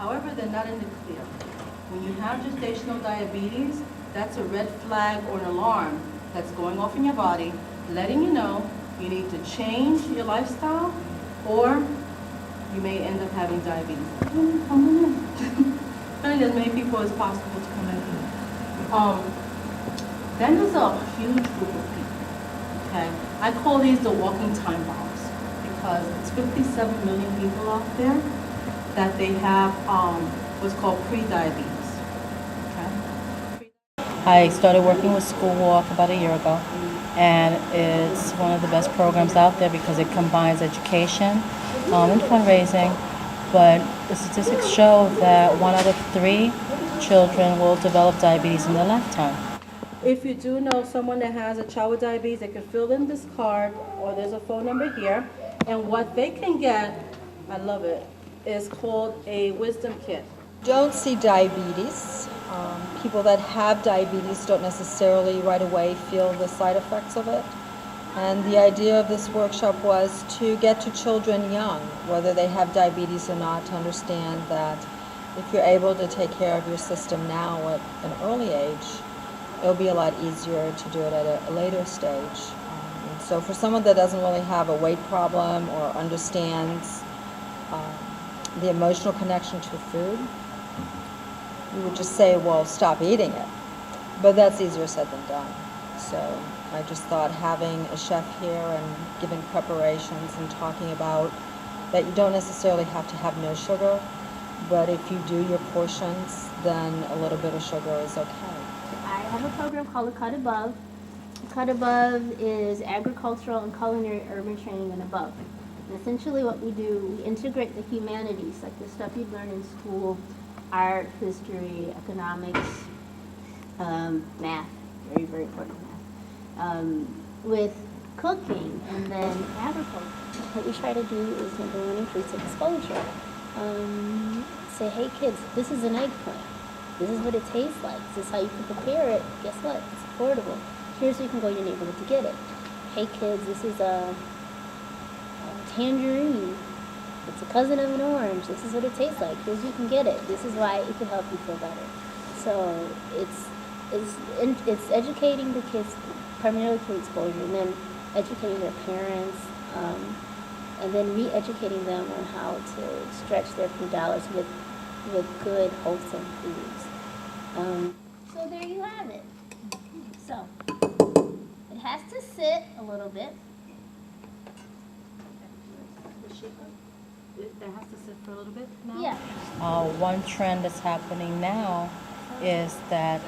However, they're not in the clear. When you have gestational diabetes, that's a red flag or an alarm that's going off in your body, letting you know you need to change your lifestyle, or you may end up having diabetes. Come on in. Trying as many people as possible to come in. Then there's a huge group of people. Okay, I call these the walking time bombs because it's 57 million people out there that they have what's called pre-diabetes. I started working with School Walk about a year ago, and it's one of the best programs out there because it combines education and fundraising. But the statistics show that 1 out of 3 children will develop diabetes in their lifetime. If you do know someone that has a child with diabetes, they can fill in this card, or there's a phone number here, and what they can get, I love it, is called a wisdom kit. Don't see diabetes. People that have diabetes don't necessarily right away feel the side effects of it. And the idea of this workshop was to get to children young, whether they have diabetes or not, to understand that if you're able to take care of your system now at an early age, it'll be a lot easier to do it at a later stage. So for someone that doesn't really have a weight problem or understands the emotional connection to food, you would just say, well, stop eating it. But that's easier said than done. So I just thought having a chef here and giving preparations and talking about that you don't necessarily have to have no sugar, but if you do your portions, then a little bit of sugar is okay. I have a program called Cut Above. Cut Above is agricultural and culinary urban training and above. And essentially what we do, we integrate the humanities, like the stuff you'd learn in school, art, history, economics, math, very, very important math, with cooking and then agriculture. What we try to do is, number one, increase exposure. Say, hey kids, this is an eggplant. This is what it tastes like. This is how you can prepare it. Guess what? It's affordable. Here's where you can go to your neighborhood to get it. Hey kids, this is a tangerine. It's a cousin of an orange. This is what it tastes like. Here's where you can get it. This is why it can help you feel better. So it's educating the kids primarily through exposure, and then educating their parents, and then re-educating them on how to stretch their food dollars with good, wholesome foods. So there you have it. So it has to sit a little bit. It has to sit for a little bit now? Yeah. One trend that's happening now is that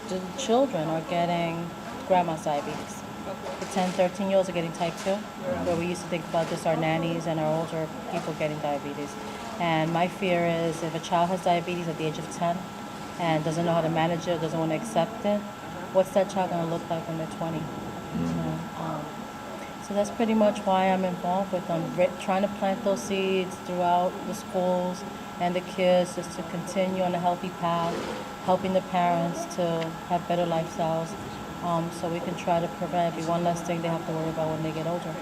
the children are getting grandma's diabetes. The 10, 13-year-olds are getting type 2, where we used to think about just our nannies and our older people getting diabetes. And my fear is if a child has diabetes at the age of 10 and doesn't know how to manage it, doesn't want to accept it, what's that child going to look like when they're 20? So that's pretty much why I'm involved with them, trying to plant those seeds throughout the schools and the kids just to continue on a healthy path, helping the parents to have better lifestyles, so we can try to prevent, be one less thing they have to worry about when they get older.